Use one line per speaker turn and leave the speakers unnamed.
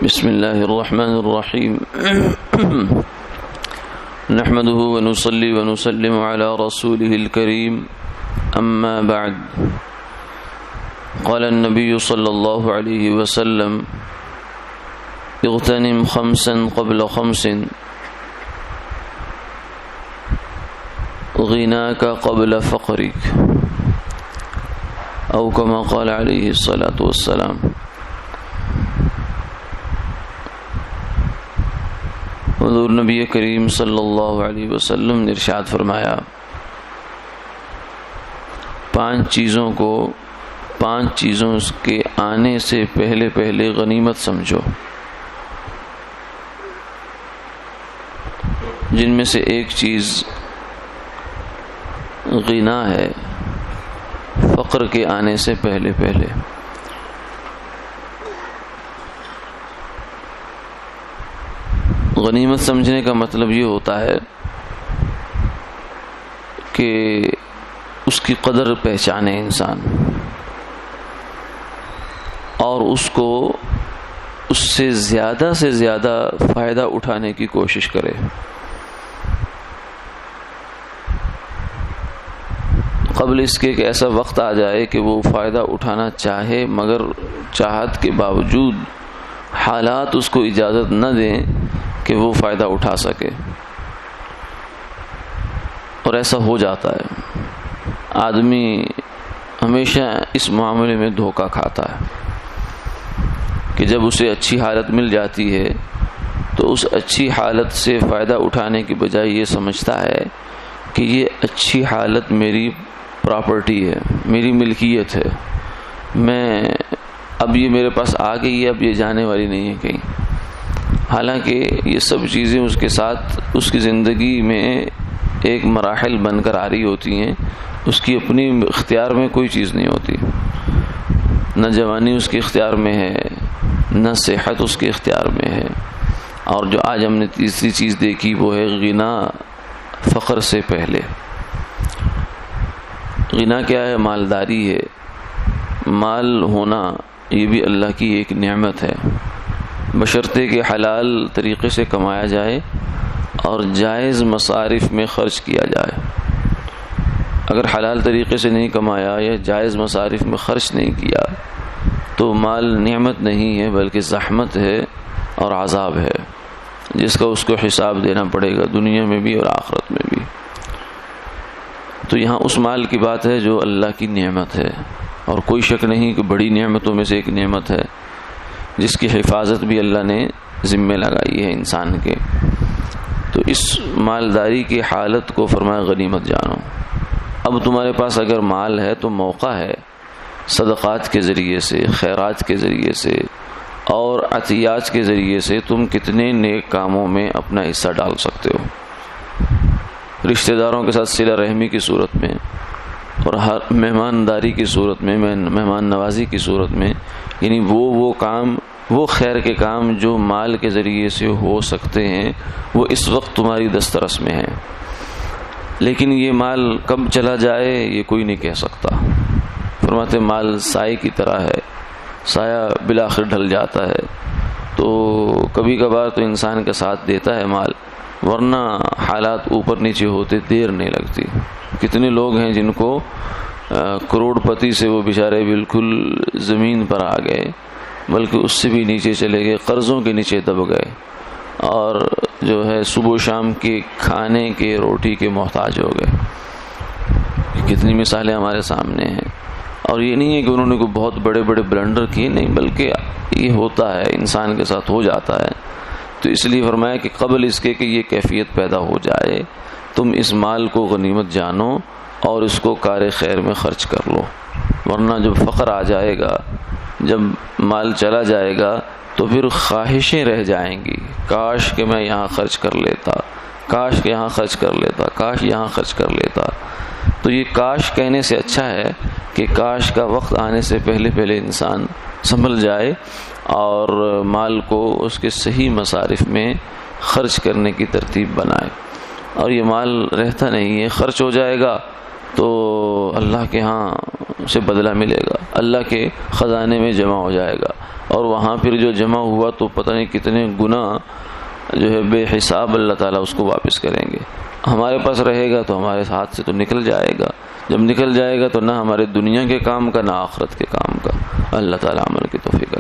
بسم الله الرحمن الرحيم نحمده ونصلي ونسلم على رسوله الكريم أما بعد قال النبي صلى الله عليه وسلم اغتنم خمسا قبل خمس غناك قبل فقرك أو كما قال عليه الصلاة والسلام۔ حضور نبی کریم صلی اللہ علیہ وسلم نے ارشاد فرمایا، پانچ چیزوں کے آنے سے پہلے پہلے غنیمت سمجھو، جن میں سے ایک چیز غنا ہے، فقر کے آنے سے پہلے پہلے۔ غنیمت سمجھنے کا مطلب یہ ہوتا ہے کہ اس کی قدر پہچانے انسان، اور اس سے زیادہ فائدہ اٹھانے کی کوشش کرے۔ قبل اس کے کہ ایسا وقت آ جائے کہ وہ فائدہ اٹھانا چاہے، مگر چاہت کے باوجود حالات اس کو اجازت نہ دیں کہ وہ فائدہ اٹھا سکے، اور ایسا ہو جاتا ہے۔ آدمی ہمیشہ اس معاملے میں دھوکہ کھاتا ہے کہ جب اسے اچھی حالت مل جاتی ہے تو اس اچھی حالت سے فائدہ اٹھانے کی بجائے یہ سمجھتا ہے کہ یہ اچھی حالت میری پراپرٹی ہے، میری ملکیت ہے، اب یہ میرے پاس آ گئی ہے، اب یہ جانے والی نہیں ہے کہیں۔ حالانکہ یہ سب چیزیں اس کے ساتھ اس کی زندگی میں ایک مراحل بن کر آ رہی ہوتی ہیں، اس کی اپنی اختیار میں کوئی چیز نہیں ہوتی۔ نہ جوانی اس کے اختیار میں ہے، نہ صحت اس کے اختیار میں ہے۔ اور جو آج ہم نے تیسری چیز دیکھی وہ ہے غنا، فقر سے پہلے۔ غنا کیا ہے؟ مالداری ہے۔ مال ہونا یہ بھی اللہ کی ایک نعمت ہے، بشرطے کہ حلال طریقے سے کمایا جائے اور جائز مصارف میں خرچ کیا جائے۔ اگر حلال طریقے سے نہیں کمایا یا جائز مصارف میں خرچ نہیں کیا تو مال نعمت نہیں ہے بلکہ زحمت ہے اور عذاب ہے، جس کا اس کو حساب دینا پڑے گا دنیا میں بھی اور آخرت میں بھی۔ تو یہاں اس مال کی بات ہے جو اللہ کی نعمت ہے، اور کوئی شک نہیں کہ بڑی نعمتوں میں سے ایک نعمت ہے جس کی حفاظت بھی اللہ نے ذمہ لگائی ہے انسان کے۔ تو اس مالداری کی حالت کو فرمایا غنیمت جانو۔ اب تمہارے پاس اگر مال ہے تو موقع ہے صدقات کے ذریعے سے، خیرات کے ذریعے سے اور عطیات کے ذریعے سے تم کتنے نیک کاموں میں اپنا حصہ ڈال سکتے ہو۔ رشتہ داروں کے ساتھ صلہ رحمی کی صورت میں، اور ہر مہمانداری کی صورت میں، مہمان نوازی کی صورت میں، یعنی وہ کام، وہ خیر کے کام جو مال کے ذریعے سے ہو سکتے ہیں وہ اس وقت تمہاری دسترس میں ہیں۔ لیکن یہ مال کب چلا جائے یہ کوئی نہیں کہہ سکتا۔ فرماتے مال سائے کی طرح ہے، سایہ بالآخر ڈھل جاتا ہے۔ تو کبھی کبھار تو انسان کا ساتھ دیتا ہے مال، ورنہ حالات اوپر نیچے ہوتے دیر نہیں لگتی۔ کتنے لوگ ہیں جن کو کروڑ پتی سے وہ بیچارے بالکل زمین پر آ گئے، بلکہ اس سے بھی نیچے چلے گئے، قرضوں کے نیچے دب گئے، اور جو ہے صبح و شام کے کھانے کے روٹی کے محتاج ہو گئے۔ کتنی مثالیں ہمارے سامنے ہیں۔ اور یہ نہیں ہے کہ انہوں نے کوئی بہت بڑے بڑے بلنڈر کیے، نہیں، بلکہ یہ ہوتا ہے، انسان کے ساتھ ہو جاتا ہے۔ تو اس لیے فرمایا کہ قبل اس کے کہ یہ کیفیت پیدا ہو جائے تم اس مال کو غنیمت جانو اور اس کو کار خیر میں خرچ کر لو، ورنہ جب فقر آ جائے گا، جب مال چلا جائے گا تو پھر خواہشیں رہ جائیں گی، کاش کہ میں یہاں خرچ کر لیتا، کاش کہ یہاں خرچ کر لیتا، کاش یہاں خرچ کر لیتا۔ تو یہ کاش کہنے سے اچھا ہے کہ کاش کا وقت آنے سے پہلے پہلے انسان سنبھل جائے اور مال کو اس کے صحیح مصارف میں خرچ کرنے کی ترتیب بنائے۔ اور یہ مال رہتا نہیں ہے، خرچ ہو جائے گا تو اللہ کے ہاں سے بدلہ ملے گا، اللہ کے خزانے میں جمع ہو جائے گا، اور وہاں پھر جو جمع ہوا تو پتہ نہیں کتنے گنا جو ہے بے حساب اللہ تعالیٰ اس کو واپس کریں گے۔ ہمارے پاس رہے گا تو ہمارے ہاتھ سے تو نکل جائے گا، جب نکل جائے گا تو نہ ہمارے دنیا کے کام کا نہ آخرت کے کام کا۔ اللہ تعالیٰ عمل کی توفیق